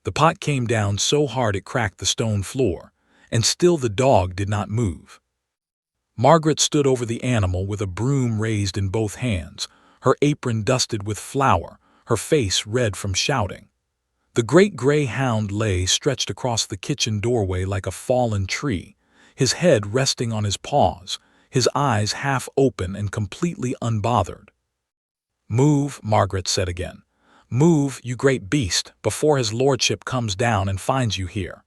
The pot came down so hard it cracked the stone floor, and still the dog did not move. Margaret stood over the animal with a broom raised in both hands, her apron dusted with flour, her face red from shouting. The great gray hound lay stretched across the kitchen doorway like a fallen tree, his head resting on his paws, his eyes half open and completely unbothered. "Move," Margaret said again. "Move, you great beast, before his lordship comes down and finds you here."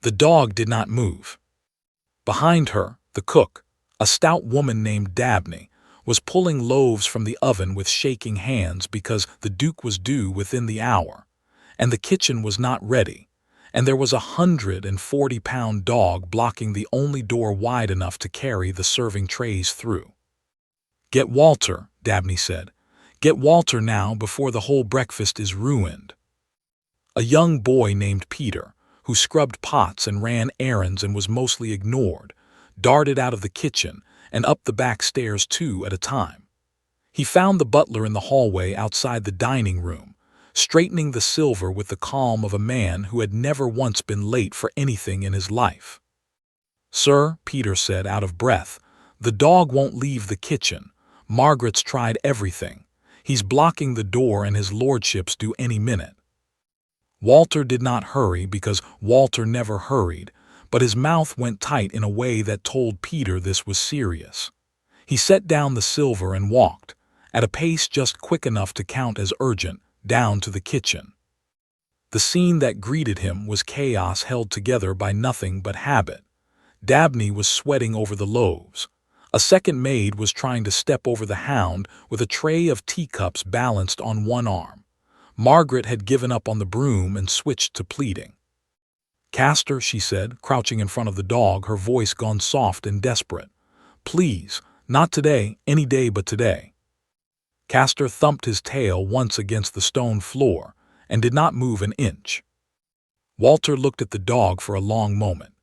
The dog did not move. Behind her, the cook, a stout woman named Dabney, was pulling loaves from the oven with shaking hands because the Duke was due within the hour, and the kitchen was not ready, and there was a 140-pound dog blocking the only door wide enough to carry the serving trays through. "Get Walter," Dabney said. "Get Walter now before the whole breakfast is ruined." A young boy named Peter, who scrubbed pots and ran errands and was mostly ignored, darted out of the kitchen and up the back stairs 2 at a time. He found the butler in the hallway outside the dining room, straightening the silver with the calm of a man who had never once been late for anything in his life. "Sir," Peter said, out of breath, "the dog won't leave the kitchen. Margaret's tried everything. He's blocking the door and his lordship's due any minute." Walter did not hurry because Walter never hurried, but his mouth went tight in a way that told Peter this was serious. He set down the silver and walked, at a pace just quick enough to count as urgent, down to the kitchen. The scene that greeted him was chaos held together by nothing but habit. Dabney was sweating over the loaves. A second maid was trying to step over the Hound with a tray of teacups balanced on one arm. Margaret had given up on the broom and switched to pleading. "Castor," she said, crouching in front of the dog, her voice gone soft and desperate. "Please, not today, any day but today." Castor thumped his tail once against the stone floor and did not move an inch. Walter looked at the dog for a long moment.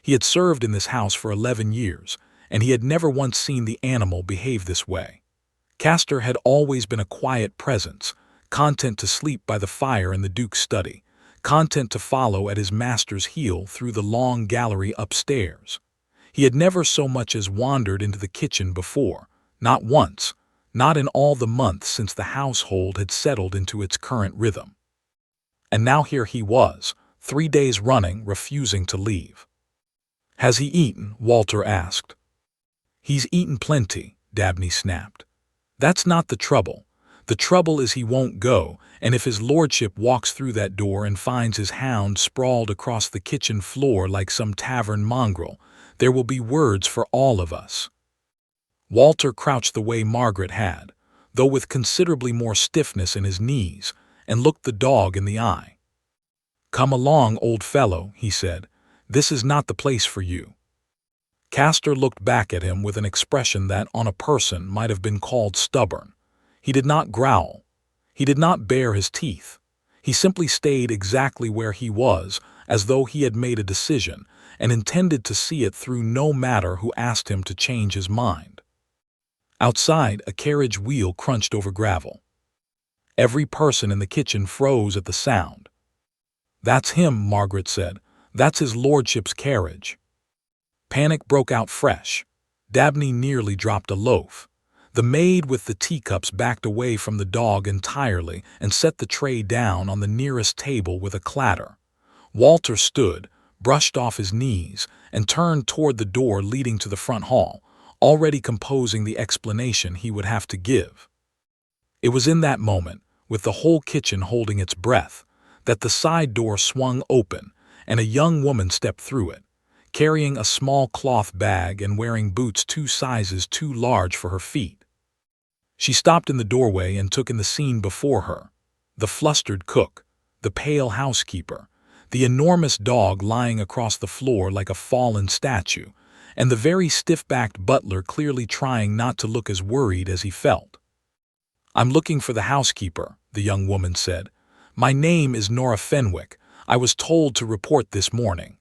He had served in this house for 11 years, and he had never once seen the animal behave this way. Castor had always been a quiet presence, content to sleep by the fire in the Duke's study, content to follow at his master's heel through the long gallery upstairs. He had never so much as wandered into the kitchen before, not once, not in all the months since the household had settled into its current rhythm. And now here he was, 3 days running, refusing to leave. "Has he eaten?" Walter asked. "He's eaten plenty," Dabney snapped. "That's not the trouble. The trouble is he won't go, and if his lordship walks through that door and finds his Hound sprawled across the kitchen floor like some tavern mongrel, there will be words for all of us." Walter crouched the way Margaret had, though with considerably more stiffness in his knees, and looked the dog in the eye. "Come along, old fellow," he said. "This is not the place for you." Castor looked back at him with an expression that, on a person, might have been called stubborn. He did not growl. He did not bare his teeth. He simply stayed exactly where he was, as though he had made a decision, and intended to see it through no matter who asked him to change his mind. Outside, a carriage wheel crunched over gravel. Every person in the kitchen froze at the sound. "That's him," Margaret said. "That's his lordship's carriage." Panic broke out fresh. Dabney nearly dropped a loaf. The maid with the teacups backed away from the dog entirely and set the tray down on the nearest table with a clatter. Walter stood, brushed off his knees, and turned toward the door leading to the front hall, already composing the explanation he would have to give. It was in that moment, with the whole kitchen holding its breath, that the side door swung open and a young woman stepped through it, carrying a small cloth bag and wearing boots 2 sizes too large for her feet. She stopped in the doorway and took in the scene before her: the flustered cook, the pale housekeeper, the enormous dog lying across the floor like a fallen statue, and the very stiff-backed butler clearly trying not to look as worried as he felt. "I'm looking for the housekeeper," the young woman said. "My name is Nora Fenwick. I was told to report this morning."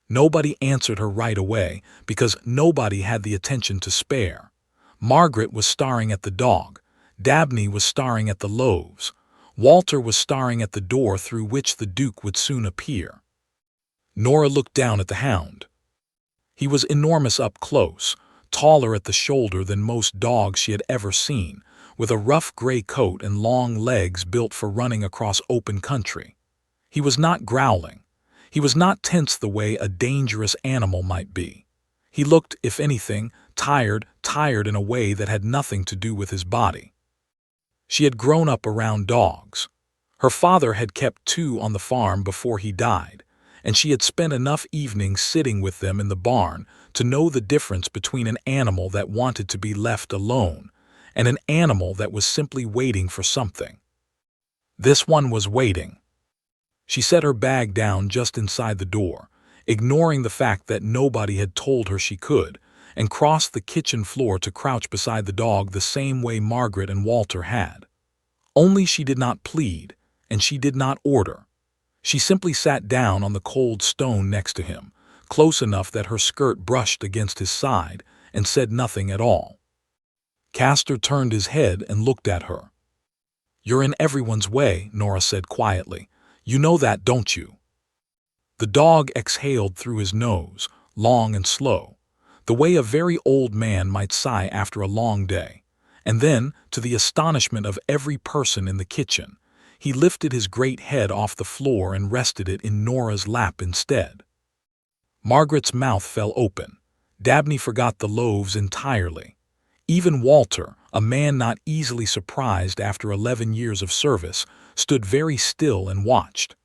Nobody answered her right away because nobody had the attention to spare. Margaret was staring at the dog. Dabney was staring at the loaves. Walter was staring at the door through which the Duke would soon appear. Nora looked down at the Hound. He was enormous up close, taller at the shoulder than most dogs she had ever seen, with a rough gray coat and long legs built for running across open country. He was not growling. He was not tense the way a dangerous animal might be. He looked, if anything, tired in a way that had nothing to do with his body. She had grown up around dogs. Her father had kept 2 on the farm before he died, and she had spent enough evenings sitting with them in the barn to know the difference between an animal that wanted to be left alone and an animal that was simply waiting for something. This one was waiting. She set her bag down just inside the door, ignoring the fact that nobody had told her she could, and crossed the kitchen floor to crouch beside the dog the same way Margaret and Walter had. Only she did not plead, and she did not order. She simply sat down on the cold stone next to him, close enough that her skirt brushed against his side, and said nothing at all. Castor turned his head and looked at her. "You're in everyone's way," Nora said quietly. "You know that, don't you?" The dog exhaled through his nose, long and slow, the way a very old man might sigh after a long day, and then, to the astonishment of every person in the kitchen, he lifted his great head off the floor and rested it in Nora's lap instead. Margaret's mouth fell open. Dabney forgot the loaves entirely. Even Walter, a man not easily surprised after 11 years of service, stood very still and watched.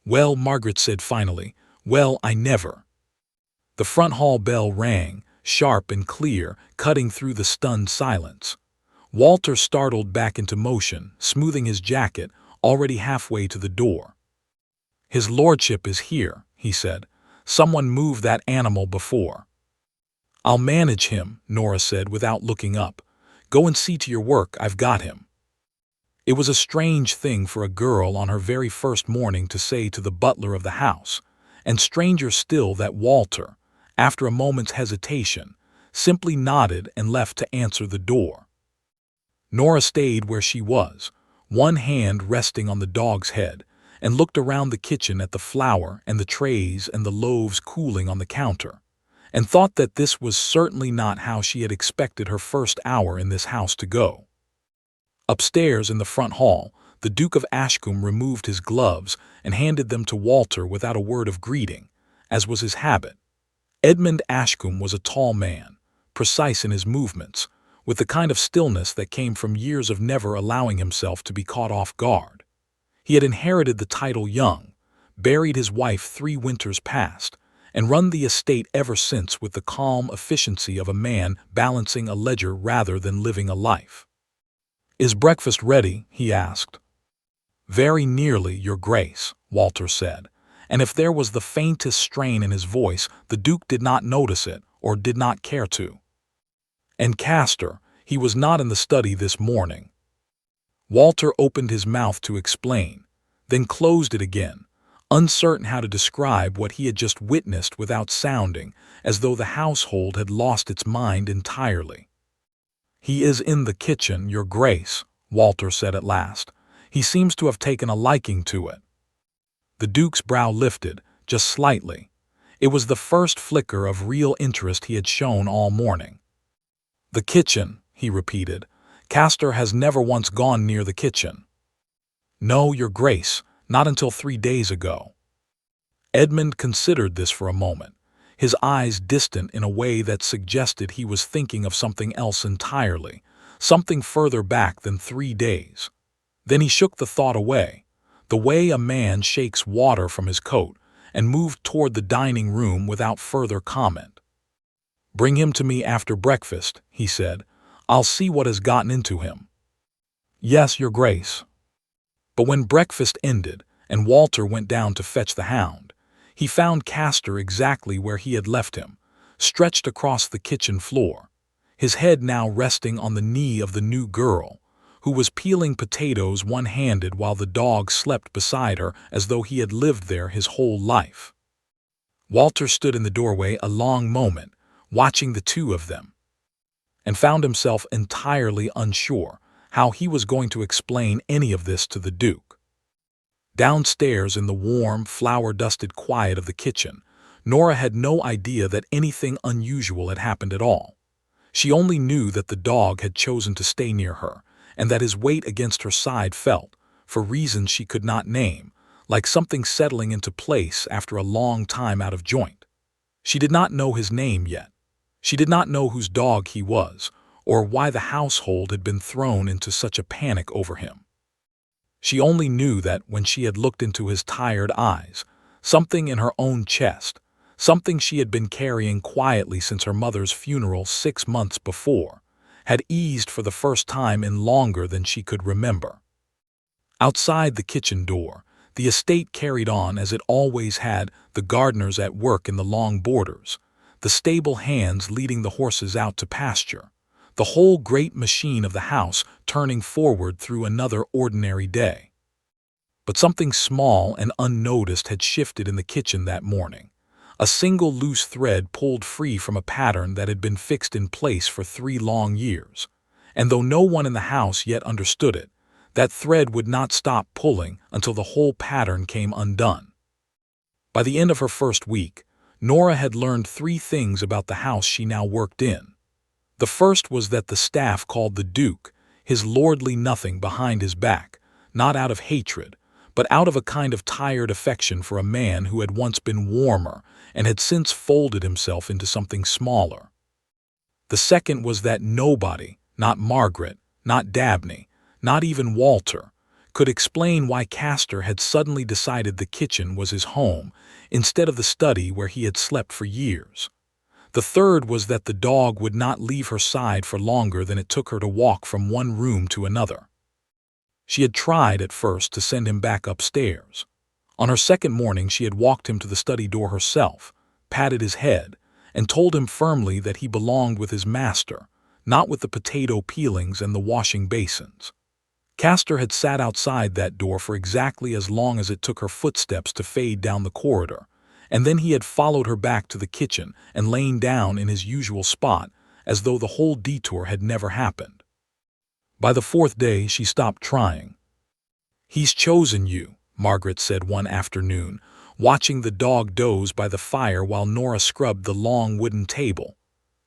"Well," Margaret said finally, "well, I never." The front hall bell rang, sharp and clear, cutting through the stunned silence. Walter startled back into motion, smoothing his jacket, already halfway to the door. "His lordship is here," he said. "Someone moved that animal before." "I'll manage him," Nora said without looking up. "Go and see to your work, I've got him." It was a strange thing for a girl on her very first morning to say to the butler of the house, and stranger still that Walter, after a moment's hesitation, simply nodded and left to answer the door. Nora stayed where she was, one hand resting on the dog's head, and looked around the kitchen at the flour and the trays and the loaves cooling on the counter, and thought that this was certainly not how she had expected her first hour in this house to go. Upstairs in the front hall, the Duke of Ashcombe removed his gloves and handed them to Walter without a word of greeting, as was his habit. Edmund Ashcombe was a tall man, precise in his movements, with the kind of stillness that came from years of never allowing himself to be caught off guard. He had inherited the title young, buried his wife 3 winters past, and run the estate ever since with the calm efficiency of a man balancing a ledger rather than living a life. "Is breakfast ready?" he asked. "Very nearly, Your Grace," Walter said, and if there was the faintest strain in his voice, the Duke did not notice it or did not care to. "And Castor, he was not in the study this morning." Walter opened his mouth to explain, then closed it again, uncertain how to describe what he had just witnessed without sounding as though the household had lost its mind entirely. "He is in the kitchen, Your Grace," Walter said at last. "He seems to have taken a liking to it." The Duke's brow lifted, just slightly. It was the first flicker of real interest he had shown all morning. "The kitchen," he repeated. "Castor has never once gone near the kitchen." "No, Your Grace, not until 3 days ago." Edmund considered this for a moment, his eyes distant in a way that suggested he was thinking of something else entirely, something further back than 3 days. Then he shook the thought away, the way a man shakes water from his coat, and moved toward the dining room without further comment. "Bring him to me after breakfast," he said. "I'll see what has gotten into him." "Yes, Your Grace." But when breakfast ended and Walter went down to fetch the Hound, he found Castor exactly where he had left him, stretched across the kitchen floor, his head now resting on the knee of the new girl, who was peeling potatoes one-handed while the dog slept beside her as though he had lived there his whole life. Walter stood in the doorway a long moment, watching the two of them, and found himself entirely unsure how he was going to explain any of this to the Duke. Downstairs in the warm, flour-dusted quiet of the kitchen, Nora had no idea that anything unusual had happened at all. She only knew that the dog had chosen to stay near her, and that his weight against her side felt, for reasons she could not name, like something settling into place after a long time out of joint. She did not know his name yet. She did not know whose dog he was, or why the household had been thrown into such a panic over him. She only knew that when she had looked into his tired eyes, something in her own chest, something she had been carrying quietly since her mother's funeral 6 months before, had eased for the first time in longer than she could remember. Outside the kitchen door, the estate carried on as it always had, the gardeners at work in the long borders, the stable hands leading the horses out to pasture, the whole great machine of the house turning forward through another ordinary day. But something small and unnoticed had shifted in the kitchen that morning. A single loose thread pulled free from a pattern that had been fixed in place for 3 long years, and though no one in the house yet understood it, that thread would not stop pulling until the whole pattern came undone. By the end of her first week, Nora had learned 3 things about the house she now worked in. The first was that the staff called the Duke his lordly nothing behind his back, not out of hatred, but out of a kind of tired affection for a man who had once been warmer and had since folded himself into something smaller. The second was that nobody, not Margaret, not Dabney, not even Walter, could explain why Castor had suddenly decided the kitchen was his home instead of the study where he had slept for years. The third was that the dog would not leave her side for longer than it took her to walk from one room to another. She had tried at first to send him back upstairs. On her second morning she had walked him to the study door herself, patted his head, and told him firmly that he belonged with his master, not with the potato peelings and the washing basins. Castor had sat outside that door for exactly as long as it took her footsteps to fade down the corridor, and then he had followed her back to the kitchen and lain down in his usual spot as though the whole detour had never happened. By the 4th day she stopped trying. "He's chosen you," Margaret said one afternoon, watching the dog doze by the fire while Nora scrubbed the long wooden table.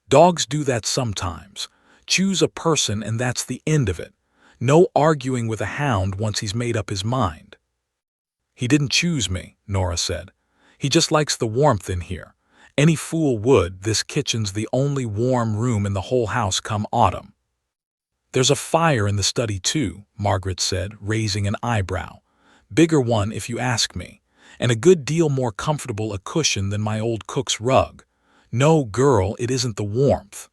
"Dogs do that sometimes. Choose a person and that's the end of it. No arguing with a hound once he's made up his mind." "He didn't choose me," Nora said. "He just likes the warmth in here. Any fool would. This kitchen's the only warm room in the whole house come autumn." "There's a fire in the study too," Margaret said, raising an eyebrow. "Bigger one if you ask me, and a good deal more comfortable a cushion than my old cook's rug. No, girl, it isn't the warmth."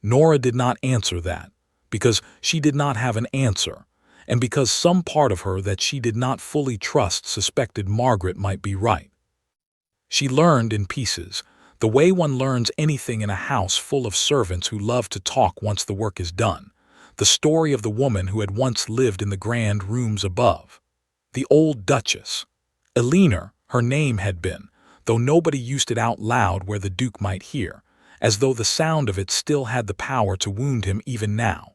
Nora did not answer that, because she did not have an answer, and because some part of her that she did not fully trust suspected Margaret might be right. She learned in pieces, the way one learns anything in a house full of servants who love to talk once the work is done, the story of the woman who had once lived in the grand rooms above. The old Duchess. Eleanor, her name had been, though nobody used it out loud where the Duke might hear, as though the sound of it still had the power to wound him even now.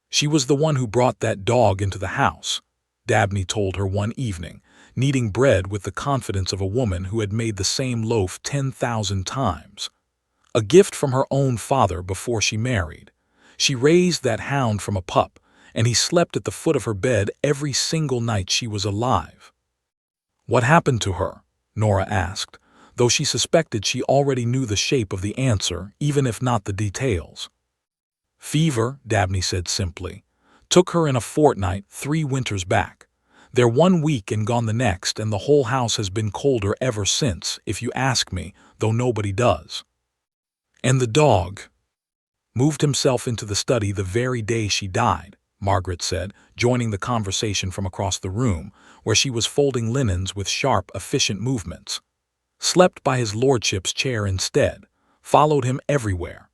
She was the one who brought that dog into the house, Dabney told her one evening, kneading bread with the confidence of a woman who had made the same loaf 10,000 times. A gift from her own father before she married. She raised that hound from a pup, and he slept at the foot of her bed every single night she was alive. "What happened to her?" Nora asked, though she suspected she already knew the shape of the answer, even if not the details. "Fever," Dabney said simply. "Took her in a fortnight, 3 winters back. They're 1 week and gone the next, and the whole house has been colder ever since, if you ask me, though nobody does." "And the dog?" "Moved himself into the study the very day she died," Margaret said, joining the conversation from across the room, where she was folding linens with sharp, efficient movements. "Slept by his lordship's chair instead. Followed him everywhere.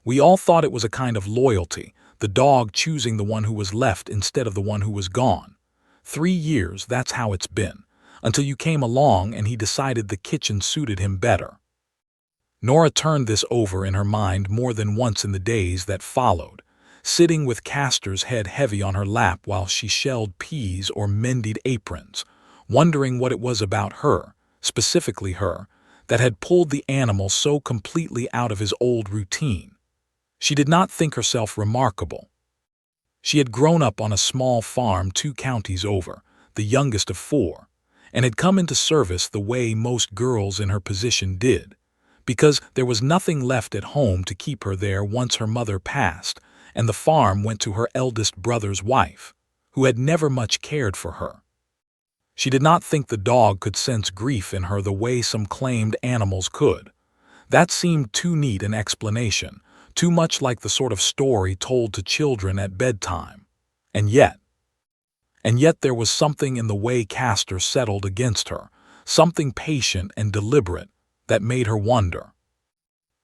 We all thought it was a kind of loyalty, the dog choosing the one who was left instead of the one who was gone. 3 years, that's how it's been, until you came along and he decided the kitchen suited him better." Nora turned this over in her mind more than once in the days that followed, sitting with Castor's head heavy on her lap while she shelled peas or mended aprons, wondering what it was about her, specifically her, that had pulled the animal so completely out of his old routine. She did not think herself remarkable. She had grown up on a small farm 2 counties over, the youngest of 4, and had come into service the way most girls in her position did, because there was nothing left at home to keep her there once her mother passed, and the farm went to her eldest brother's wife, who had never much cared for her. She did not think the dog could sense grief in her the way some claimed animals could. That seemed too neat an explanation, too much like the sort of story told to children at bedtime. And yet there was something in the way Castor settled against her, something patient and deliberate, that made her wonder.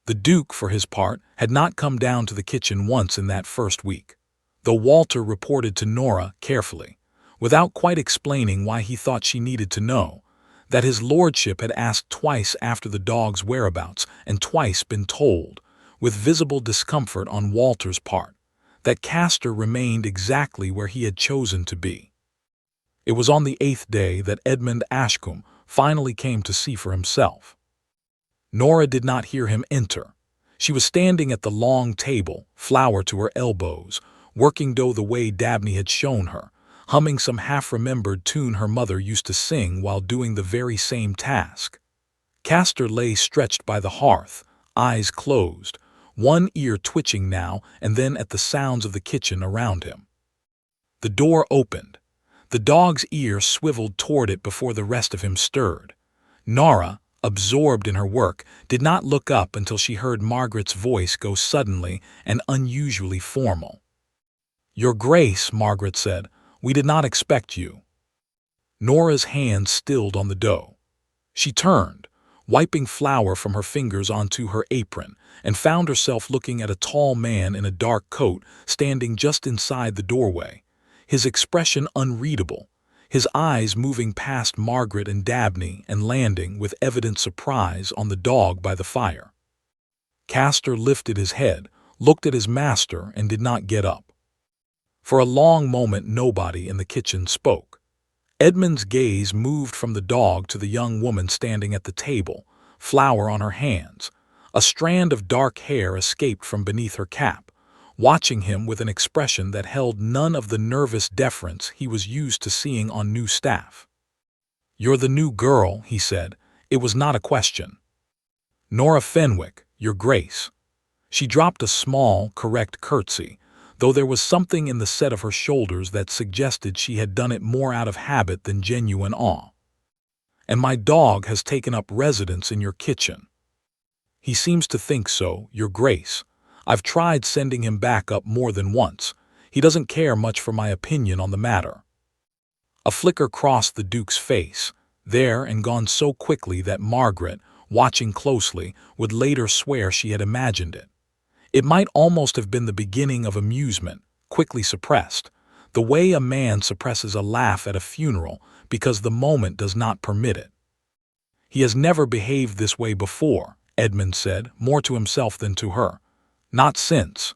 The Duke, for his part, had not come down to the kitchen once in that first week, though Walter reported to Nora carefully, without quite explaining why he thought she needed to know, that his lordship had asked twice after the dog's whereabouts and twice been told, with visible discomfort on Walter's part, that Castor remained exactly where he had chosen to be. It was on the 8th day that Edmund Ashcombe finally came to see for himself. Nora did not hear him enter. She was standing at the long table, flour to her elbows, working dough the way Dabney had shown her, humming some half-remembered tune her mother used to sing while doing the very same task. Castor lay stretched by the hearth, eyes closed, one ear twitching now and then at the sounds of the kitchen around him. The door opened. The dog's ear swiveled toward it before the rest of him stirred. Nora, absorbed in her work, did not look up until she heard Margaret's voice go suddenly and unusually formal. "Your Grace," Margaret said, "we did not expect you." Nora's hand stilled on the dough. She turned, wiping flour from her fingers onto her apron, and found herself looking at a tall man in a dark coat standing just inside the doorway, his expression unreadable, his eyes moving past Margaret and Dabney and landing with evident surprise on the dog by the fire. Castor lifted his head, looked at his master, and did not get up. For a long moment nobody in the kitchen spoke. Edmund's gaze moved from the dog to the young woman standing at the table, flour on her hands. A strand of dark hair escaped from beneath her cap, watching him with an expression that held none of the nervous deference he was used to seeing on new staff. "You're the new girl," he said. It was not a question. "Nora Fenwick, Your Grace." She dropped a small, correct curtsy, though there was something in the set of her shoulders that suggested she had done it more out of habit than genuine awe. "And my dog has taken up residence in your kitchen." "He seems to think so, Your Grace. I've tried sending him back up more than once. He doesn't care much for my opinion on the matter." A flicker crossed the Duke's face, there and gone so quickly that Margaret, watching closely, would later swear she had imagined it. It might almost have been the beginning of amusement, quickly suppressed, the way a man suppresses a laugh at a funeral because the moment does not permit it. "He has never behaved this way before," Edmund said, more to himself than to her. "Not since."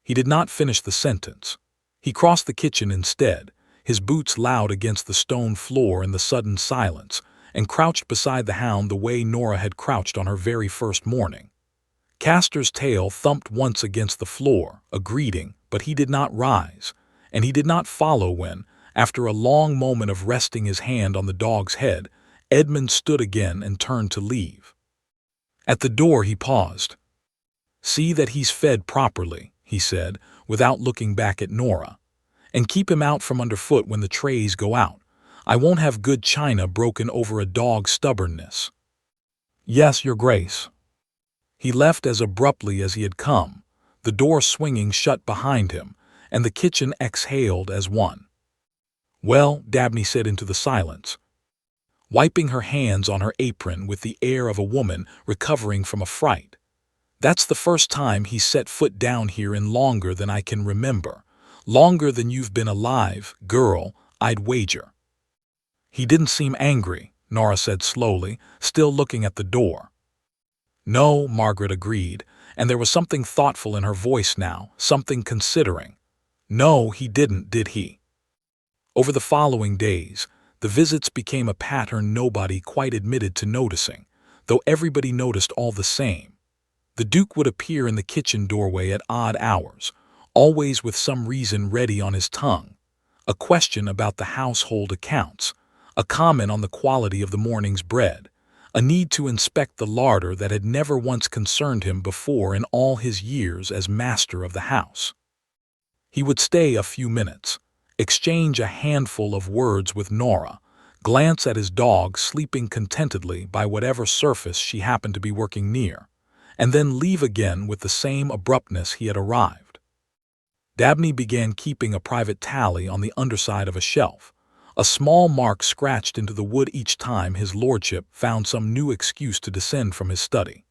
He did not finish the sentence. He crossed the kitchen instead, his boots loud against the stone floor in the sudden silence, and crouched beside the hound the way Nora had crouched on her very first morning. Castor's tail thumped once against the floor, a greeting, but he did not rise, and he did not follow when, after a long moment of resting his hand on the dog's head, Edmund stood again and turned to leave. At the door he paused. "See that he's fed properly," he said, without looking back at Nora. "And keep him out from underfoot when the trays go out. I won't have good china broken over a dog's stubbornness." "Yes, Your Grace." He left as abruptly as he had come, the door swinging shut behind him, and the kitchen exhaled as one. "Well," Dabney said into the silence, wiping her hands on her apron with the air of a woman recovering from a fright. "That's the first time he's set foot down here in longer than I can remember. Longer than you've been alive, girl, I'd wager." "He didn't seem angry," Nora said slowly, still looking at the door. "No," Margaret agreed, and there was something thoughtful in her voice now, something considering. No, he didn't, did he? Over the following days, the visits became a pattern nobody quite admitted to noticing, though everybody noticed all the same. The Duke would appear in the kitchen doorway at odd hours, always with some reason ready on his tongue. A question about the household accounts, a comment on the quality of the morning's bread, a need to inspect the larder that had never once concerned him before in all his years as master of the house. He would stay a few minutes, exchange a handful of words with Nora, glance at his dog sleeping contentedly by whatever surface she happened to be working near, and then leave again with the same abruptness he had arrived. Dabney began keeping a private tally on the underside of a shelf, a small mark scratched into the wood each time his lordship found some new excuse to descend from his study.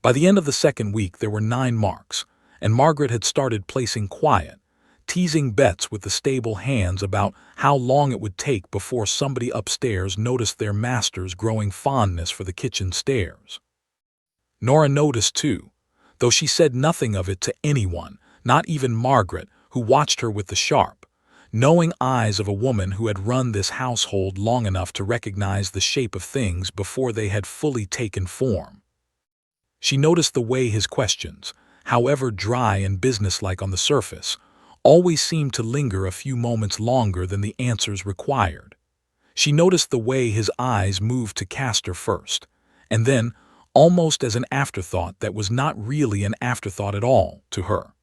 By the end of the second week there were 9 marks, and Margaret had started placing quiet, teasing bets with the stable hands about how long it would take before somebody upstairs noticed their master's growing fondness for the kitchen stairs. Nora noticed too, though she said nothing of it to anyone, not even Margaret, who watched her with the sharp, knowing eyes of a woman who had run this household long enough to recognize the shape of things before they had fully taken form. She noticed the way his questions, however dry and businesslike on the surface, always seemed to linger a few moments longer than the answers required. She noticed the way his eyes moved to Castor first, and then, almost as an afterthought that was not really an afterthought at all, to her.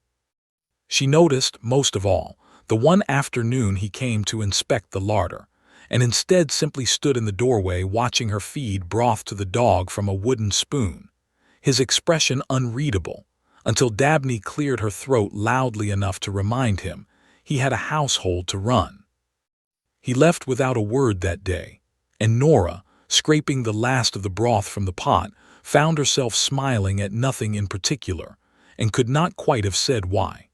She noticed, most of all, the one afternoon he came to inspect the larder, and instead simply stood in the doorway watching her feed broth to the dog from a wooden spoon, his expression unreadable, until Dabney cleared her throat loudly enough to remind him he had a household to run. He left without a word that day, and Nora, scraping the last of the broth from the pot, found herself smiling at nothing in particular, and could not quite have said why.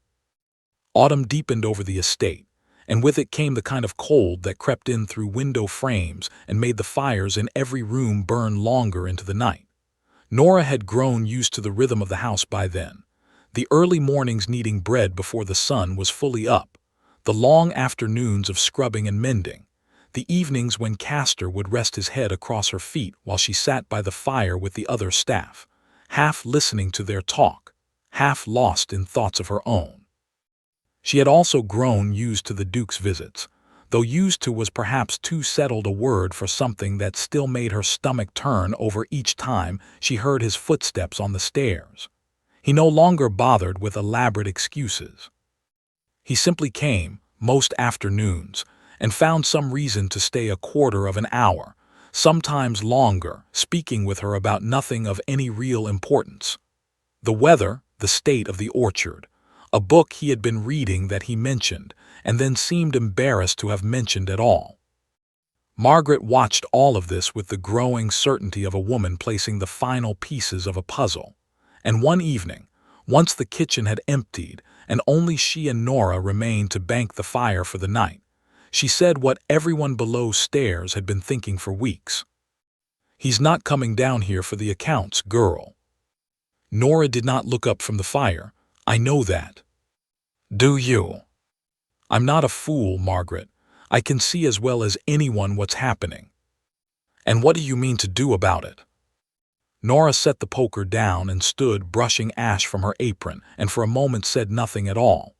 Autumn deepened over the estate, and with it came the kind of cold that crept in through window frames and made the fires in every room burn longer into the night. Nora had grown used to the rhythm of the house by then, the early mornings needing bread before the sun was fully up, the long afternoons of scrubbing and mending, the evenings when Castor would rest his head across her feet while she sat by the fire with the other staff, half listening to their talk, half lost in thoughts of her own. She had also grown used to the Duke's visits, though used to was perhaps too settled a word for something that still made her stomach turn over each time she heard his footsteps on the stairs. He no longer bothered with elaborate excuses. He simply came, most afternoons, and found some reason to stay a quarter of an hour, sometimes longer, speaking with her about nothing of any real importance. The weather, the state of the orchard, a book he had been reading that he mentioned, and then seemed embarrassed to have mentioned at all. Margaret watched all of this with the growing certainty of a woman placing the final pieces of a puzzle, and one evening, once the kitchen had emptied and only she and Nora remained to bank the fire for the night, she said what everyone below stairs had been thinking for weeks. "He's not coming down here for the accounts, girl." Nora did not look up from the fire. "I know that." "Do you?" "I'm not a fool, Margaret. I can see as well as anyone what's happening." "And what do you mean to do about it?" Nora set the poker down and stood brushing ash from her apron and for a moment said nothing at all.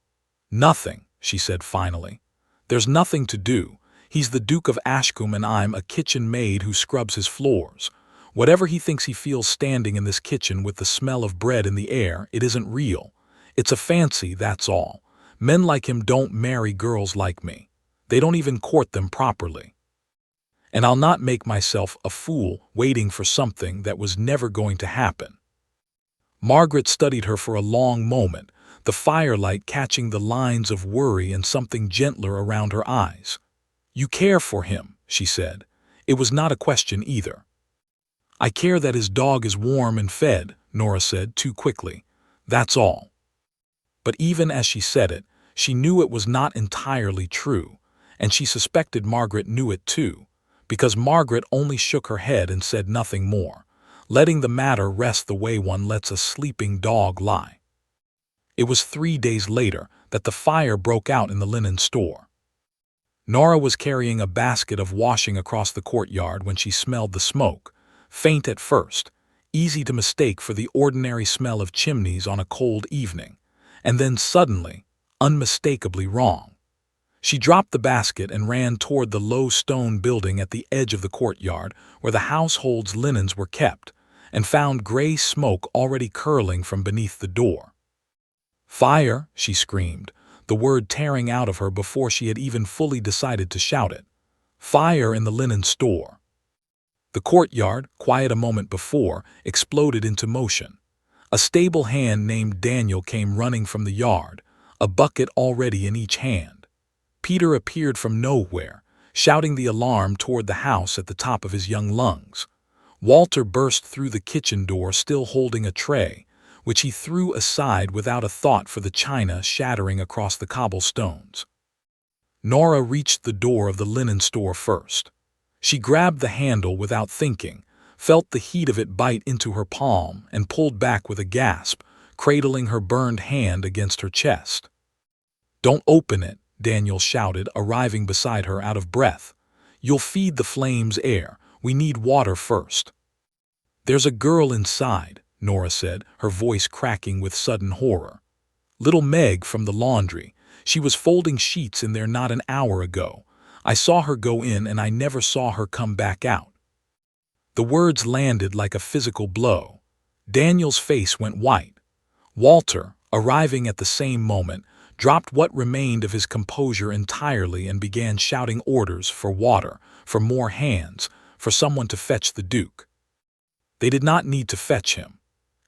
"Nothing," she said finally. "There's nothing to do. He's the Duke of Ashcombe and I'm a kitchen maid who scrubs his floors. Whatever he thinks he feels standing in this kitchen with the smell of bread in the air, it isn't real. It's a fancy, that's all. Men like him don't marry girls like me. They don't even court them properly. And I'll not make myself a fool waiting for something that was never going to happen." Margaret studied her for a long moment, the firelight catching the lines of worry and something gentler around her eyes. "You care for him," she said. It was not a question either. "I care that his dog is warm and fed," Nora said too quickly. "That's all." But even as she said it, she knew it was not entirely true, and she suspected Margaret knew it too, because Margaret only shook her head and said nothing more, letting the matter rest the way one lets a sleeping dog lie. It was 3 days later that the fire broke out in the linen store. Nora was carrying a basket of washing across the courtyard when she smelled the smoke, faint at first, easy to mistake for the ordinary smell of chimneys on a cold evening, and then suddenly, unmistakably wrong. She dropped the basket and ran toward the low stone building at the edge of the courtyard where the household's linens were kept, and found gray smoke already curling from beneath the door. "Fire!" she screamed, the word tearing out of her before she had even fully decided to shout it. "Fire in the linen store!" The courtyard, quiet a moment before, exploded into motion. A stable hand named Daniel came running from the yard, a bucket already in each hand. Peter appeared from nowhere, shouting the alarm toward the house at the top of his young lungs. Walter burst through the kitchen door still holding a tray, which he threw aside without a thought for the china shattering across the cobblestones. Nora reached the door of the linen store first. She grabbed the handle without thinking, felt the heat of it bite into her palm, and pulled back with a gasp, cradling her burned hand against her chest. "Don't open it," Daniel shouted, arriving beside her out of breath. "You'll feed the flames air. We need water first." "There's a girl inside," Nora said, her voice cracking with sudden horror. "Little Meg from the laundry. She was folding sheets in there not an hour ago. I saw her go in and I never saw her come back out." The words landed like a physical blow. Daniel's face went white. Walter, arriving at the same moment, dropped what remained of his composure entirely and began shouting orders for water, for more hands, for someone to fetch the Duke. They did not need to fetch him.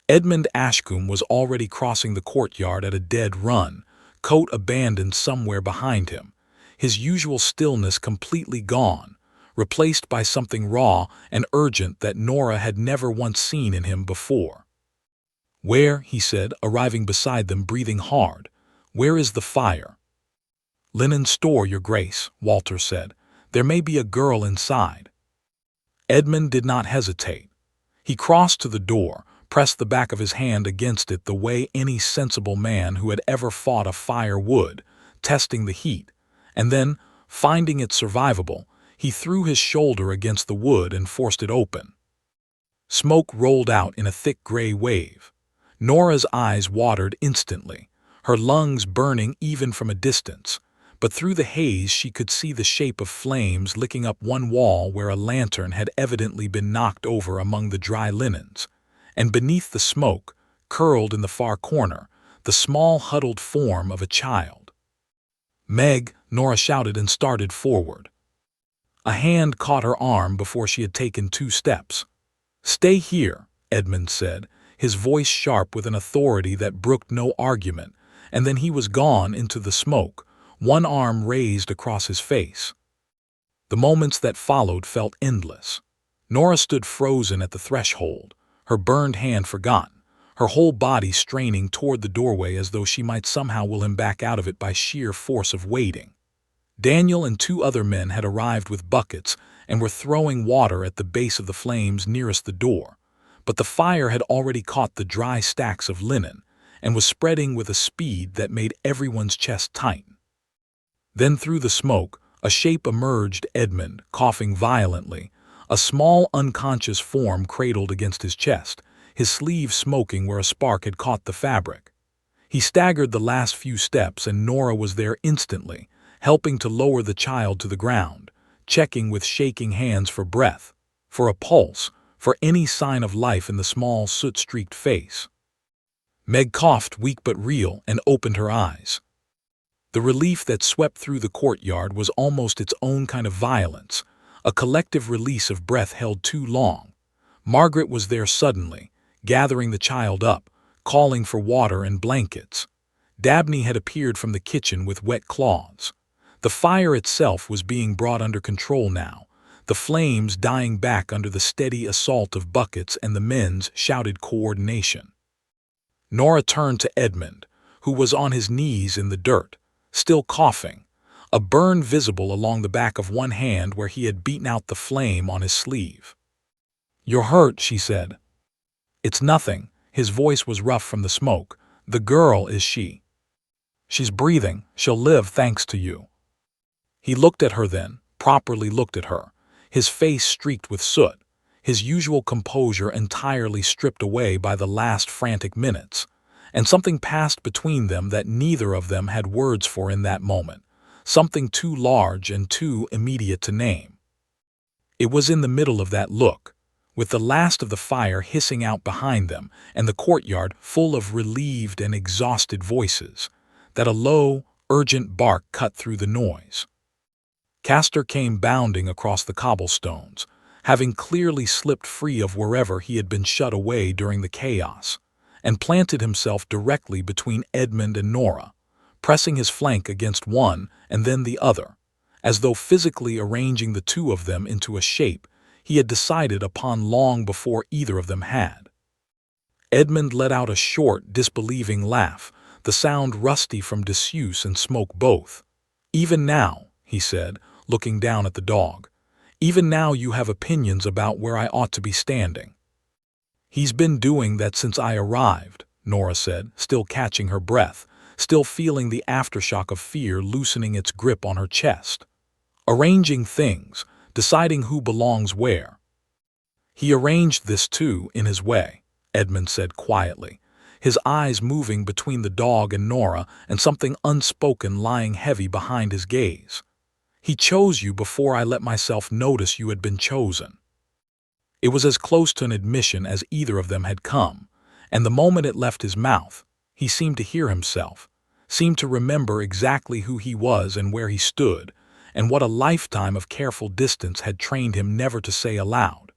Edmund Ashcombe was already crossing the courtyard at a dead run, coat abandoned somewhere behind him, his usual stillness completely gone, replaced by something raw and urgent that Nora had never once seen in him before. "Where," he said, arriving beside them, breathing hard, "where is the fire?" "Linen store, Your Grace," Walter said. "There may be a girl inside." Edmund did not hesitate. He crossed to the door, pressed the back of his hand against it the way any sensible man who had ever fought a fire would, testing the heat, and then, finding it survivable, he threw his shoulder against the wood and forced it open. Smoke rolled out in a thick gray wave. Nora's eyes watered instantly, her lungs burning even from a distance, but through the haze she could see the shape of flames licking up one wall where a lantern had evidently been knocked over among the dry linens, and beneath the smoke, curled in the far corner, the small huddled form of a child. "Meg!" Nora shouted and started forward. A hand caught her arm before she had taken 2 steps. "Stay here," Edmund said, his voice sharp with an authority that brooked no argument, and then he was gone into the smoke, one arm raised across his face. The moments that followed felt endless. Nora stood frozen at the threshold, her burned hand forgotten, her whole body straining toward the doorway as though she might somehow will him back out of it by sheer force of waiting. Daniel and 2 other men had arrived with buckets and were throwing water at the base of the flames nearest the door, but the fire had already caught the dry stacks of linen and was spreading with a speed that made everyone's chest tighten. Then through the smoke, a shape emerged, Edmund, coughing violently, a small unconscious form cradled against his chest, his sleeve smoking where a spark had caught the fabric. He staggered the last few steps and Nora was there instantly, helping to lower the child to the ground, checking with shaking hands for breath, for a pulse, for any sign of life in the small soot-streaked face. Meg coughed, weak but real, and opened her eyes. The relief that swept through the courtyard was almost its own kind of violence, a collective release of breath held too long. Margaret was there suddenly, gathering the child up, calling for water and blankets. Dabney had appeared from the kitchen with wet cloths. The fire itself was being brought under control now, the flames dying back under the steady assault of buckets and the men's shouted coordination. Nora turned to Edmund, who was on his knees in the dirt, still coughing, a burn visible along the back of one hand where he had beaten out the flame on his sleeve. "You're hurt," she said. "It's nothing." His voice was rough from the smoke. "The girl is she. She's breathing. She'll live thanks to you." He looked at her then, properly looked at her, his face streaked with soot, his usual composure entirely stripped away by the last frantic minutes, and something passed between them that neither of them had words for in that moment, something too large and too immediate to name. It was in the middle of that look, with the last of the fire hissing out behind them and the courtyard full of relieved and exhausted voices, that a low, urgent bark cut through the noise. Castor came bounding across the cobblestones, having clearly slipped free of wherever he had been shut away during the chaos, and planted himself directly between Edmund and Nora, pressing his flank against one and then the other, as though physically arranging the two of them into a shape he had decided upon long before either of them had. Edmund let out a short, disbelieving laugh, the sound rusty from disuse and smoke both. "Even now," he said, looking down at the dog, "even now you have opinions about where I ought to be standing." "He's been doing that since I arrived," Nora said, still catching her breath, still feeling the aftershock of fear loosening its grip on her chest. "Arranging things, deciding who belongs where." "He arranged this too, in his way," Edmund said quietly, his eyes moving between the dog and Nora and something unspoken lying heavy behind his gaze. "He chose you before I let myself notice you had been chosen." It was as close to an admission as either of them had come, and the moment it left his mouth, he seemed to hear himself, seemed to remember exactly who he was and where he stood, and what a lifetime of careful distance had trained him never to say aloud.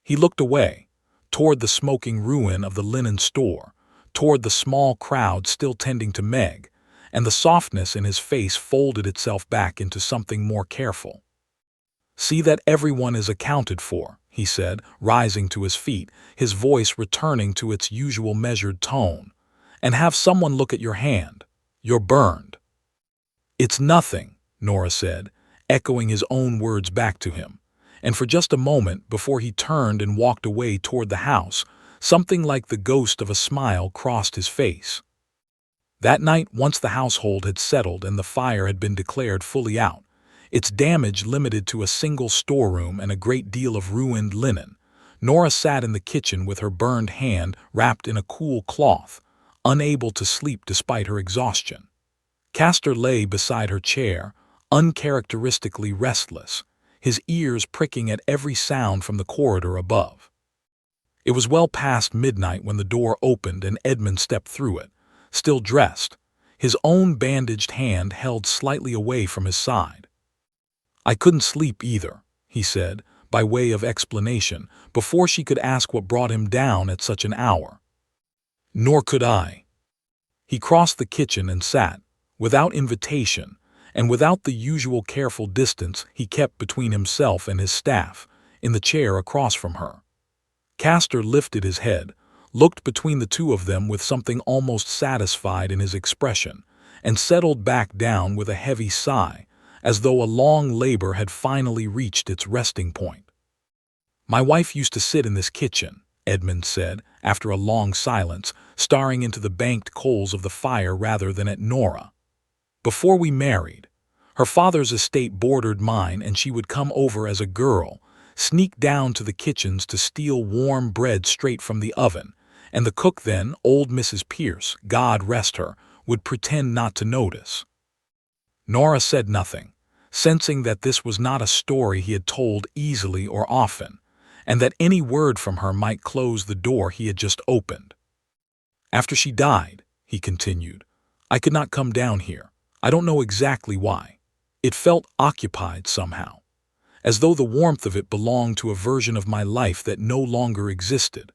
He looked away, toward the smoking ruin of the linen store, toward the small crowd still tending to Meg, and the softness in his face folded itself back into something more careful. "See that everyone is accounted for," he said, rising to his feet, his voice returning to its usual measured tone. "And have someone look at your hand. You're burned." "It's nothing," Nora said, echoing his own words back to him, and for just a moment before he turned and walked away toward the house, something like the ghost of a smile crossed his face. That night, once the household had settled and the fire had been declared fully out, its damage limited to a single storeroom and a great deal of ruined linen, Nora sat in the kitchen with her burned hand wrapped in a cool cloth, unable to sleep despite her exhaustion. Castor lay beside her chair, uncharacteristically restless, his ears pricking at every sound from the corridor above. It was well past midnight when the door opened and Edmund stepped through it, still dressed, his own bandaged hand held slightly away from his side. "I couldn't sleep either," he said, by way of explanation, before she could ask what brought him down at such an hour. "Nor could I." He crossed the kitchen and sat, without invitation, and without the usual careful distance he kept between himself and his staff, in the chair across from her. Castor lifted his head, looked between the two of them with something almost satisfied in his expression, and settled back down with a heavy sigh, as though a long labor had finally reached its resting point. "My wife used to sit in this kitchen," Edmund said, after a long silence, staring into the banked coals of the fire rather than at Nora. "Before we married, her father's estate bordered mine, and she would come over as a girl, sneak down to the kitchens to steal warm bread straight from the oven, and the cook then, old Mrs. Pierce, God rest her, would pretend not to notice." Nora said nothing, sensing that this was not a story he had told easily or often, and that any word from her might close the door he had just opened. "After she died," he continued, "I could not come down here. I don't know exactly why. It felt occupied somehow, as though the warmth of it belonged to a version of my life that no longer existed.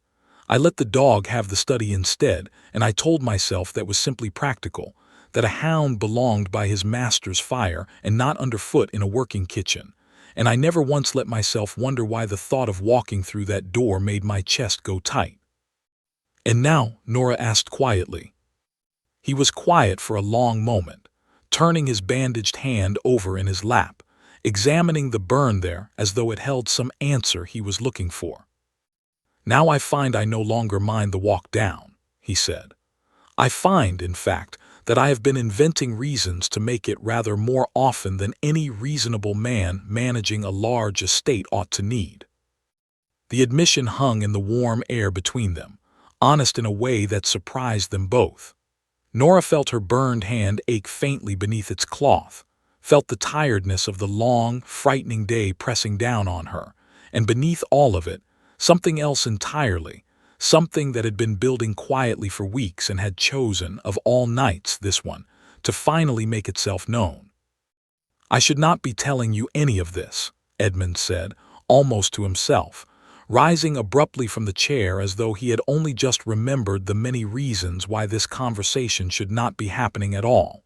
I let the dog have the study instead, and I told myself that was simply practical, that a hound belonged by his master's fire and not underfoot in a working kitchen, and I never once let myself wonder why the thought of walking through that door made my chest go tight." "And now?" Nora asked quietly. He was quiet for a long moment, turning his bandaged hand over in his lap, examining the burn there as though it held some answer he was looking for. Now I find I no longer mind the walk down, he said. I find, in fact, that I have been inventing reasons to make it rather more often than any reasonable man managing a large estate ought to need. The admission hung in the warm air between them, honest in a way that surprised them both. Nora felt her burned hand ache faintly beneath its cloth, felt the tiredness of the long, frightening day pressing down on her, and beneath all of it, something else entirely, something that had been building quietly for weeks and had chosen, of all nights, this one, to finally make itself known. I should not be telling you any of this, Edmund said, almost to himself, rising abruptly from the chair as though he had only just remembered the many reasons why this conversation should not be happening at all.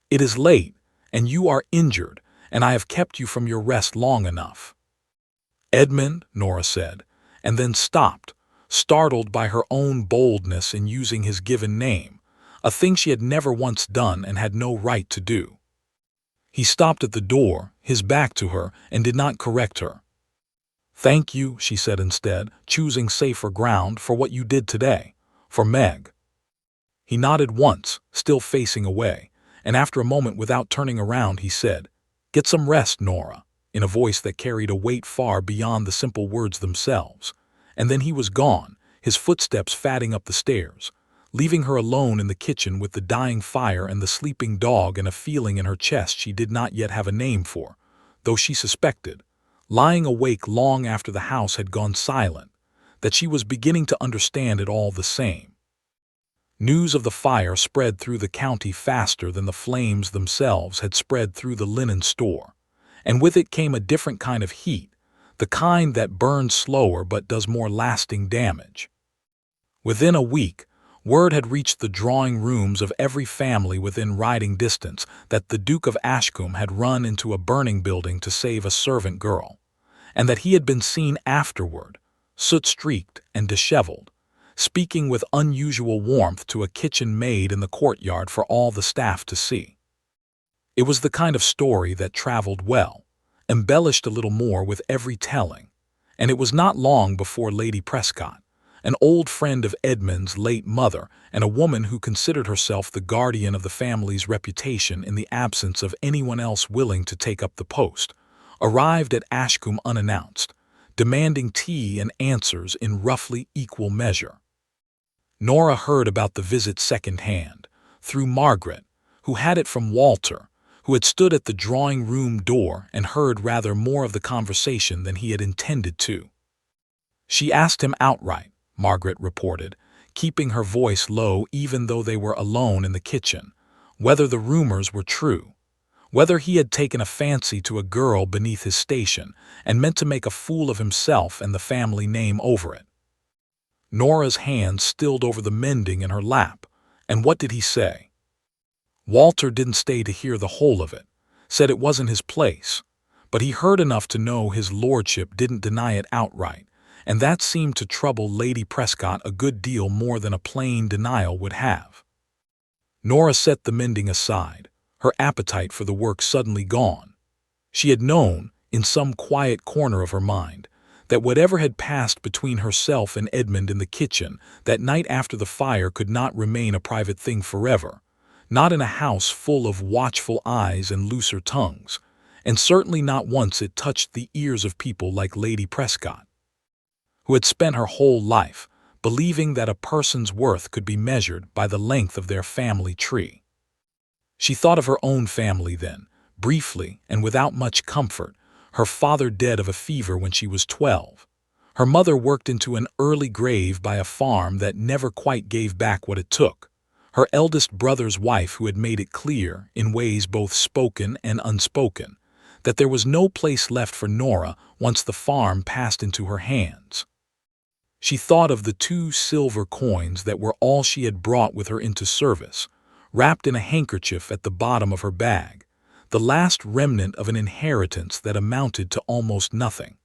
It is late, and you are injured, and I have kept you from your rest long enough. Edmund, Nora said, and then stopped, startled by her own boldness in using his given name, a thing she had never once done and had no right to do. He stopped at the door, his back to her, and did not correct her. Thank you, she said instead, choosing safer ground, for what you did today. For Meg. He nodded once, still facing away, and after a moment without turning around he said, Get some rest, Nora, in a voice that carried a weight far beyond the simple words themselves. And then he was gone, his footsteps fatting up the stairs, leaving her alone in the kitchen with the dying fire and the sleeping dog and a feeling in her chest she did not yet have a name for, though she suspected, lying awake long after the house had gone silent, that she was beginning to understand it all the same. News of the fire spread through the county faster than the flames themselves had spread through the linen store, and with it came a different kind of heat, the kind that burns slower but does more lasting damage. Within a week, word had reached the drawing rooms of every family within riding distance that the Duke of Ashcombe had run into a burning building to save a servant girl, and that he had been seen afterward, soot-streaked and disheveled, speaking with unusual warmth to a kitchen maid in the courtyard for all the staff to see. It was the kind of story that traveled well, embellished a little more with every telling, and it was not long before Lady Prescott, an old friend of Edmund's late mother and a woman who considered herself the guardian of the family's reputation in the absence of anyone else willing to take up the post, arrived at Ashcombe unannounced, demanding tea and answers in roughly equal measure. Nora heard about the visit second-hand, through Margaret, who had it from Walter, who had stood at the drawing-room door and heard rather more of the conversation than he had intended to. She asked him outright, Margaret reported, keeping her voice low even though they were alone in the kitchen, whether the rumors were true, whether he had taken a fancy to a girl beneath his station and meant to make a fool of himself and the family name over it. Nora's hand stilled over the mending in her lap, and what did he say? Walter didn't stay to hear the whole of it, said it wasn't his place, but he heard enough to know his lordship didn't deny it outright, and that seemed to trouble Lady Prescott a good deal more than a plain denial would have. Nora set the mending aside, her appetite for the work suddenly gone. She had known, in some quiet corner of her mind, that whatever had passed between herself and Edmund in the kitchen that night after the fire could not remain a private thing forever, not in a house full of watchful eyes and looser tongues, and certainly not once it touched the ears of people like Lady Prescott, who had spent her whole life believing that a person's worth could be measured by the length of their family tree. She thought of her own family then, briefly and without much comfort, her father dead of a fever when she was 12, her mother worked into an early grave by a farm that never quite gave back what it took, her eldest brother's wife who had made it clear, in ways both spoken and unspoken, that there was no place left for Nora once the farm passed into her hands. She thought of the 2 silver coins that were all she had brought with her into service, wrapped in a handkerchief at the bottom of her bag, the last remnant of an inheritance that amounted to almost nothing.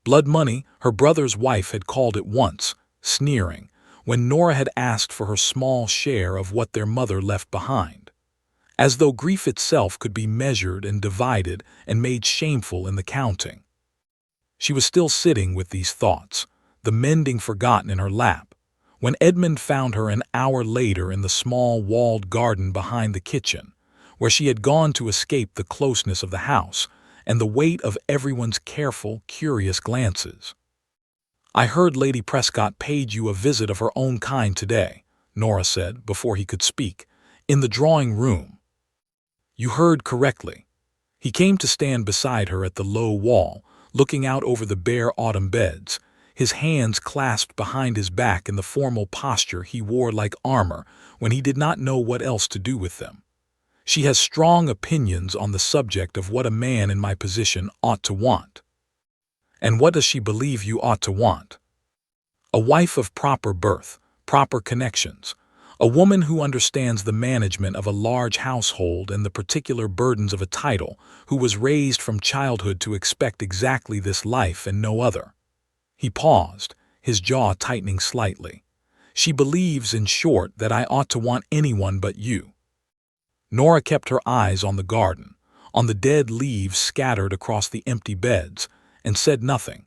Blood money, her brother's wife had called it once, sneering, when Nora had asked for her small share of what their mother left behind, as though grief itself could be measured and divided and made shameful in the counting. She was still sitting with these thoughts, the mending forgotten in her lap, when Edmund found her an hour later in the small walled garden behind the kitchen, where she had gone to escape the closeness of the house and the weight of everyone's careful, curious glances. "I heard Lady Prescott paid you a visit of her own kind today," Nora said before he could speak, "in the drawing room." "You heard correctly." He came to stand beside her at the low wall, looking out over the bare autumn beds, his hands clasped behind his back in the formal posture he wore like armor when he did not know what else to do with them. "She has strong opinions on the subject of what a man in my position ought to want." "And what does she believe you ought to want?" "A wife of proper birth, proper connections, a woman who understands the management of a large household and the particular burdens of a title, who was raised from childhood to expect exactly this life and no other." He paused, his jaw tightening slightly. "She believes, in short, that I ought to want anyone but you." Nora kept her eyes on the garden, on the dead leaves scattered across the empty beds, and said nothing,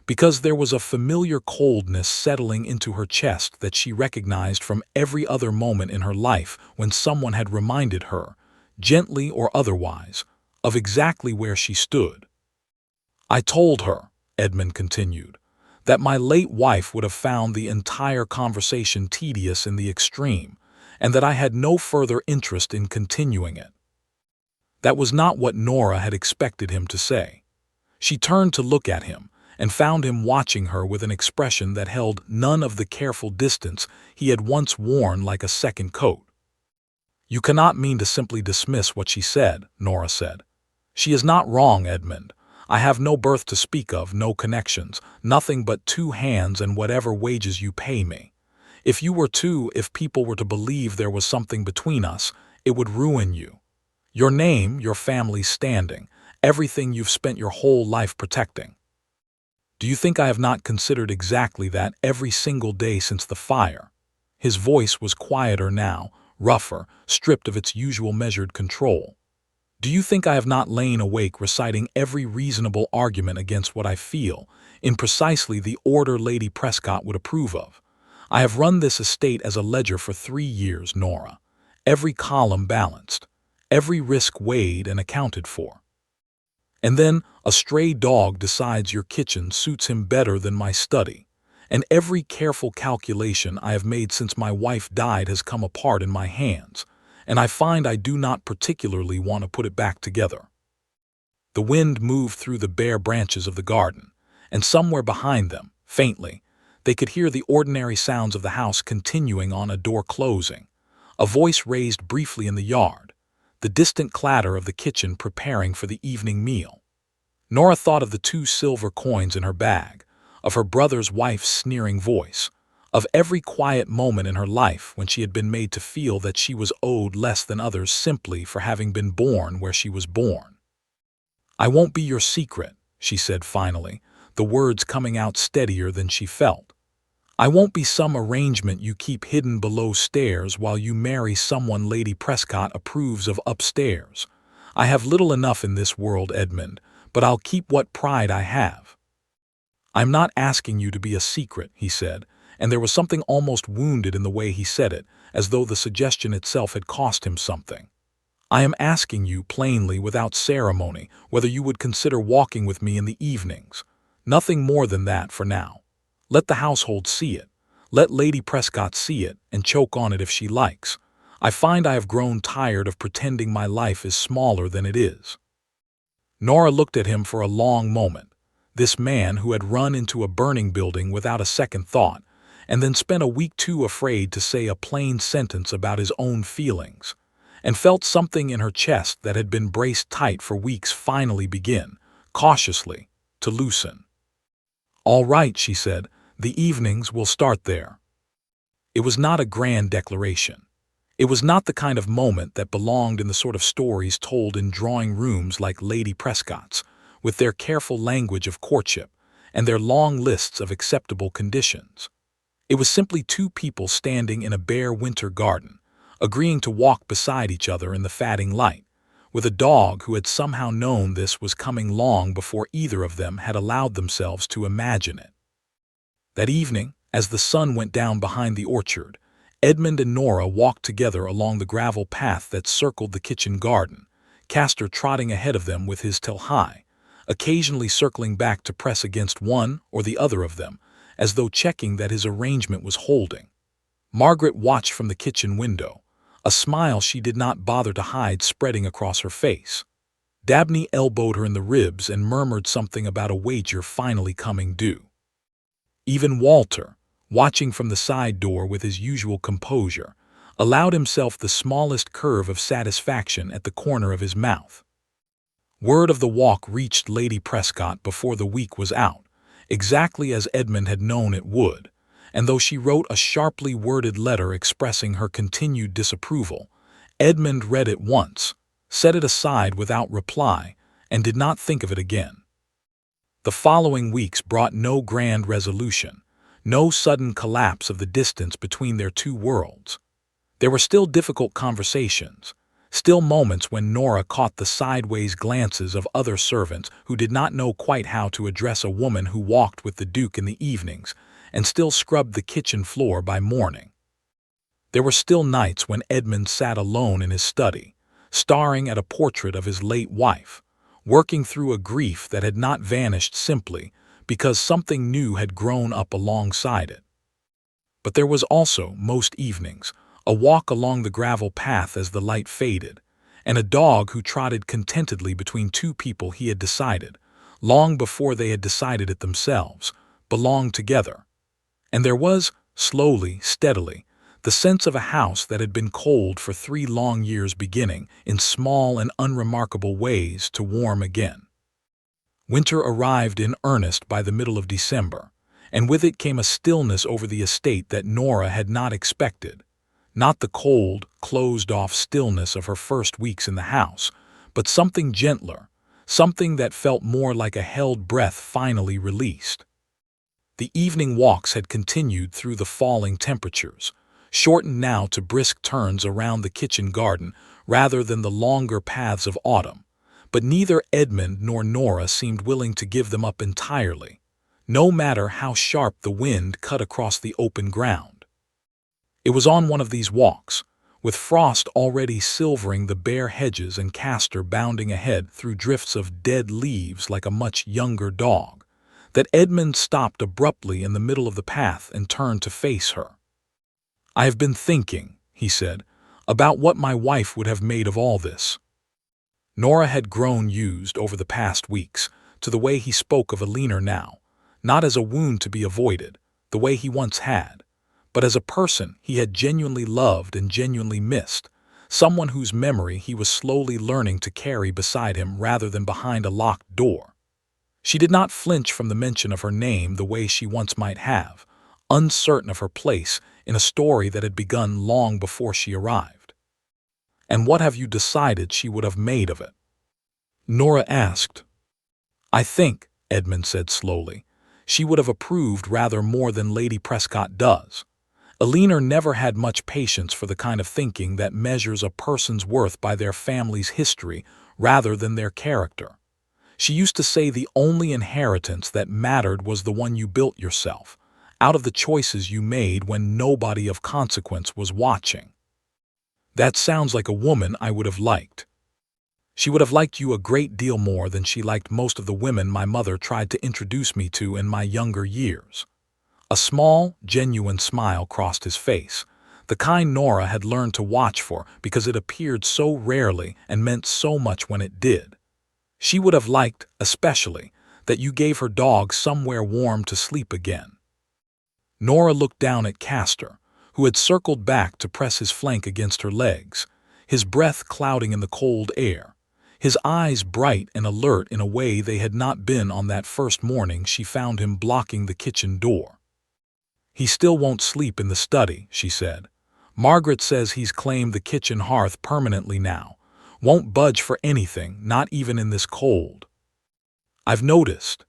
because there was a familiar coldness settling into her chest that she recognized from every other moment in her life when someone had reminded her, gently or otherwise, of exactly where she stood. "I told her," Edmund continued, "that my late wife would have found the entire conversation tedious in the extreme, and that I had no further interest in continuing it." That was not what Nora had expected him to say. She turned to look at him, and found him watching her with an expression that held none of the careful distance he had once worn like a second coat. "You cannot mean to simply dismiss what she said," Nora said. "She is not wrong, Edmund. I have no birth to speak of, no connections, nothing but 2 hands and whatever wages you pay me. If people were to believe there was something between us, it would ruin you. Your name, your family's standing, everything you've spent your whole life protecting. Do you think I have not considered exactly that every single day since the fire?" His voice was quieter now, rougher, stripped of its usual measured control. "Do you think I have not lain awake reciting every reasonable argument against what I feel, in precisely the order Lady Prescott would approve of? I have run this estate as a ledger for 3 years, Nora. Every column balanced, every risk weighed and accounted for. And then a stray dog decides your kitchen suits him better than my study, and every careful calculation I have made since my wife died has come apart in my hands, and I find I do not particularly want to put it back together." The wind moved through the bare branches of the garden, and somewhere behind them, faintly, they could hear the ordinary sounds of the house continuing on, a door closing, a voice raised briefly in the yard, the distant clatter of the kitchen preparing for the evening meal. Nora thought of the 2 silver coins in her bag, of her brother's wife's sneering voice, of every quiet moment in her life when she had been made to feel that she was owed less than others simply for having been born where she was born. "I won't be your secret," she said finally, the words coming out steadier than she felt. "I won't be some arrangement you keep hidden below stairs while you marry someone Lady Prescott approves of upstairs. I have little enough in this world, Edmund, but I'll keep what pride I have." "I'm not asking you to be a secret," he said, and there was something almost wounded in the way he said it, as though the suggestion itself had cost him something. "I am asking you plainly, without ceremony, whether you would consider walking with me in the evenings. Nothing more than that for now. Let the household see it. Let Lady Prescott see it, and choke on it if she likes. I find I have grown tired of pretending my life is smaller than it is." Nora looked at him for a long moment, this man who had run into a burning building without a second thought, and then spent a week too afraid to say a plain sentence about his own feelings, and felt something in her chest that had been braced tight for weeks finally begin, cautiously, to loosen. "All right," she said, "the evenings will start there." It was not a grand declaration. It was not the kind of moment that belonged in the sort of stories told in drawing rooms like Lady Prescott's, with their careful language of courtship and their long lists of acceptable conditions. It was simply 2 people standing in a bare winter garden, agreeing to walk beside each other in the fading light, with a dog who had somehow known this was coming long before either of them had allowed themselves to imagine it. That evening, as the sun went down behind the orchard, Edmund and Nora walked together along the gravel path that circled the kitchen garden, Castor trotting ahead of them with his tail high, occasionally circling back to press against one or the other of them, as though checking that his arrangement was holding. Margaret watched from the kitchen window, a smile she did not bother to hide spreading across her face. Dabney elbowed her in the ribs and murmured something about a wager finally coming due. Even Walter, watching from the side door with his usual composure, allowed himself the smallest curve of satisfaction at the corner of his mouth. Word of the walk reached Lady Prescott before the week was out, exactly as Edmund had known it would, and though she wrote a sharply worded letter expressing her continued disapproval, Edmund read it once, set it aside without reply, and did not think of it again. The following weeks brought no grand resolution, no sudden collapse of the distance between their two worlds. There were still difficult conversations, still moments when Nora caught the sideways glances of other servants who did not know quite how to address a woman who walked with the Duke in the evenings and still scrubbed the kitchen floor by morning. There were still nights when Edmund sat alone in his study, staring at a portrait of his late wife, working through a grief that had not vanished simply because something new had grown up alongside it. But there was also, most evenings, a walk along the gravel path as the light faded, and a dog who trotted contentedly between two people he had decided, long before they had decided it themselves, belonged together. And there was, slowly, steadily, the sense of a house that had been cold for 3 long years beginning, in small and unremarkable ways, to warm again. Winter arrived in earnest by the middle of December, and with it came a stillness over the estate that Nora had not expected. Not the cold, closed-off stillness of her first weeks in the house, but something gentler, something that felt more like a held breath finally released. The evening walks had continued through the falling temperatures, shortened now to brisk turns around the kitchen garden rather than the longer paths of autumn, but neither Edmund nor Nora seemed willing to give them up entirely, no matter how sharp the wind cut across the open ground. It was on one of these walks, with frost already silvering the bare hedges and Castor bounding ahead through drifts of dead leaves like a much younger dog, that Edmund stopped abruptly in the middle of the path and turned to face her. "I have been thinking," he said, "about what my wife would have made of all this." Nora had grown used over the past weeks to the way he spoke of Alina now, not as a wound to be avoided, the way he once had, but as a person he had genuinely loved and genuinely missed, someone whose memory he was slowly learning to carry beside him rather than behind a locked door. She did not flinch from the mention of her name the way she once might have, uncertain of her place in a story that had begun long before she arrived. "And what have you decided she would have made of it?" Nora asked. "I think," Edmund said slowly, "she would have approved rather more than Lady Prescott does. Alina never had much patience for the kind of thinking that measures a person's worth by their family's history rather than their character. She used to say the only inheritance that mattered was the one you built yourself, out of the choices you made when nobody of consequence was watching. That sounds like a woman I would have liked. She would have liked you a great deal more than she liked most of the women my mother tried to introduce me to in my younger years." A small, genuine smile crossed his face, the kind Nora had learned to watch for because it appeared so rarely and meant so much when it did. She would have liked, especially, that you gave her dog somewhere warm to sleep again. Nora looked down at Castor, who had circled back to press his flank against her legs, his breath clouding in the cold air, his eyes bright and alert in a way they had not been on that first morning she found him blocking the kitchen door. "He still won't sleep in the study," she said. "Margaret says he's claimed the kitchen hearth permanently now. Won't budge for anything, not even in this cold." "I've noticed."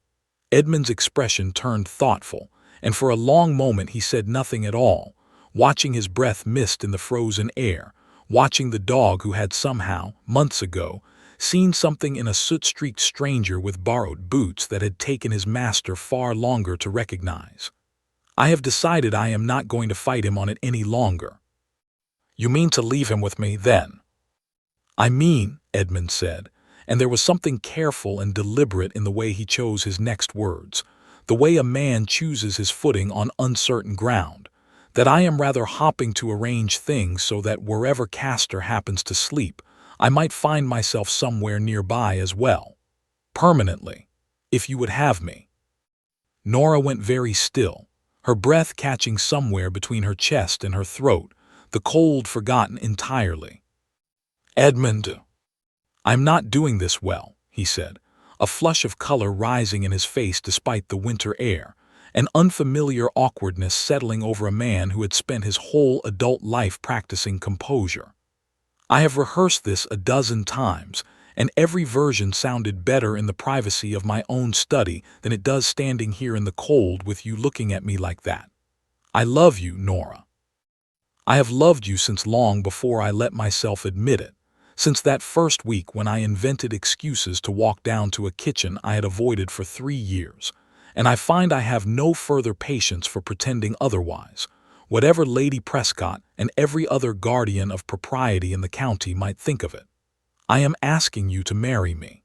Edmund's expression turned thoughtful, and for a long moment he said nothing at all, watching his breath mist in the frozen air, watching the dog who had somehow, months ago, seen something in a soot-streaked stranger with borrowed boots that had taken his master far longer to recognize. I have decided I am not going to fight him on it any longer." "You mean to leave him with me, then?" "I mean," Edmund said, and there was something careful and deliberate in the way he chose his next words, the way a man chooses his footing on uncertain ground, "that I am rather hopping to arrange things so that wherever Castor happens to sleep, I might find myself somewhere nearby as well. Permanently, if you would have me." Nora went very still, her breath catching somewhere between her chest and her throat, the cold forgotten entirely. "Edmund, I'm not doing this well," he said, a flush of color rising in his face despite the winter air, an unfamiliar awkwardness settling over a man who had spent his whole adult life practicing composure. "I have rehearsed this a dozen times, and every version sounded better in the privacy of my own study than it does standing here in the cold with you looking at me like that. I love you, Nora. I have loved you since long before I let myself admit it, since that first week when I invented excuses to walk down to a kitchen I had avoided for 3 years, and I find I have no further patience for pretending otherwise, whatever Lady Prescott and every other guardian of propriety in the county might think of it. I am asking you to marry me."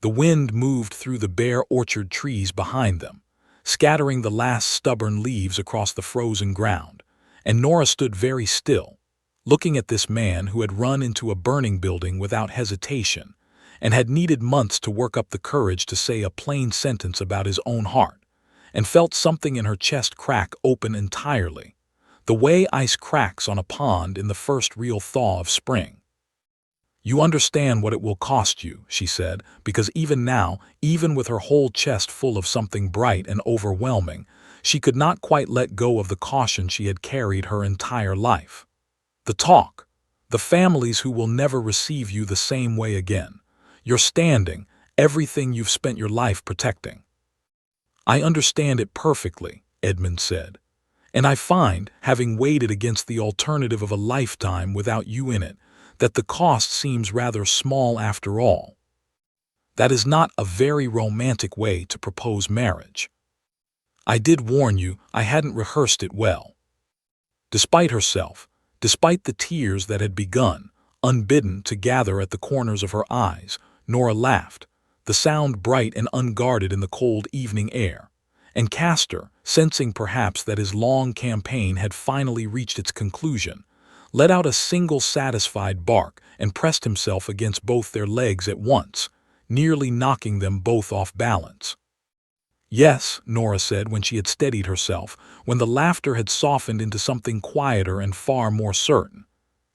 The wind moved through the bare orchard trees behind them, scattering the last stubborn leaves across the frozen ground, and Nora stood very still, looking at this man who had run into a burning building without hesitation and had needed months to work up the courage to say a plain sentence about his own heart, and felt something in her chest crack open entirely, the way ice cracks on a pond in the first real thaw of spring. "You understand what it will cost you," she said, because even now, even with her whole chest full of something bright and overwhelming, she could not quite let go of the caution she had carried her entire life. "The talk, the families who will never receive you the same way again, your standing, everything you've spent your life protecting." "I understand it perfectly," Edmund said, "and I find, having weighed it against the alternative of a lifetime without you in it, that the cost seems rather small after all. That is not a very romantic way to propose marriage. I did warn you I hadn't rehearsed it well." Despite herself, despite the tears that had begun, unbidden, to gather at the corners of her eyes, Nora laughed, the sound bright and unguarded in the cold evening air, and Castor, sensing perhaps that his long campaign had finally reached its conclusion, let out a single satisfied bark and pressed himself against both their legs at once, nearly knocking them both off balance. "Yes," Nora said when she had steadied herself, when the laughter had softened into something quieter and far more certain.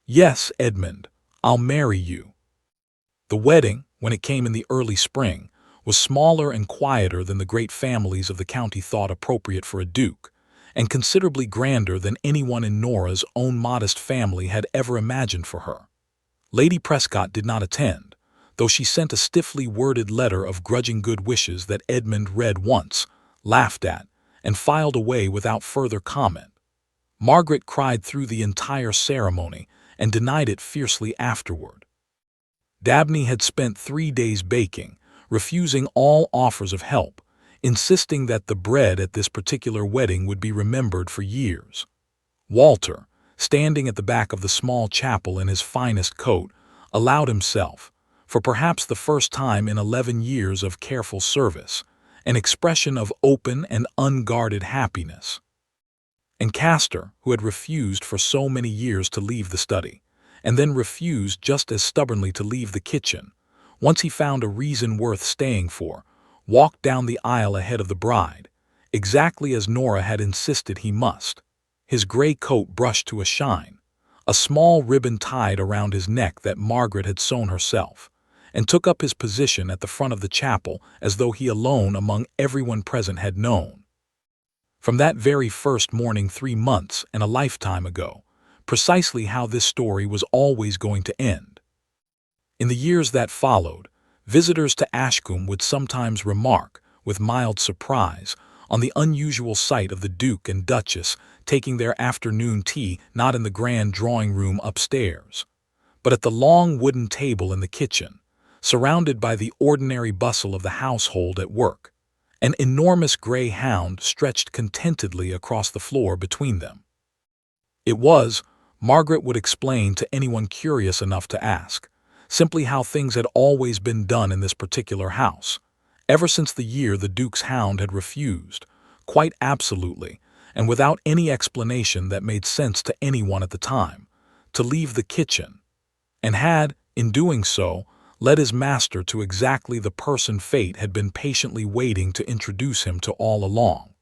"Yes, Edmund, I'll marry you." The wedding, when it came in the early spring, was smaller and quieter than the great families of the county thought appropriate for a duke, and considerably grander than anyone in Nora's own modest family had ever imagined for her. Lady Prescott did not attend, though she sent a stiffly worded letter of grudging good wishes that Edmund read once, laughed at, and filed away without further comment. Margaret cried through the entire ceremony and denied it fiercely afterward. Dabney had spent 3 days baking, refusing all offers of help, insisting that the bread at this particular wedding would be remembered for years. Walter, standing at the back of the small chapel in his finest coat, allowed himself, for perhaps the first time in 11 years of careful service, an expression of open and unguarded happiness. And Castor, who had refused for so many years to leave the study, and then refused just as stubbornly to leave the kitchen, once he found a reason worth staying for, walked down the aisle ahead of the bride, exactly as Nora had insisted he must, his gray coat brushed to a shine, a small ribbon tied around his neck that Margaret had sewn herself, and took up his position at the front of the chapel as though he alone among everyone present had known. From that very first morning 3 months and a lifetime ago, precisely how this story was always going to end. In the years that followed, visitors to Ashcombe would sometimes remark, with mild surprise, on the unusual sight of the Duke and Duchess taking their afternoon tea not in the grand drawing-room upstairs, but at the long wooden table in the kitchen, surrounded by the ordinary bustle of the household at work, An enormous gray hound stretched contentedly across the floor between them. It was, Margaret would explain to anyone curious enough to ask, simply how things had always been done in this particular house, ever since the year the Duke's hound had refused, quite absolutely, and without any explanation that made sense to anyone at the time, to leave the kitchen, and had, in doing so, led his master to exactly the person fate had been patiently waiting to introduce him to all along.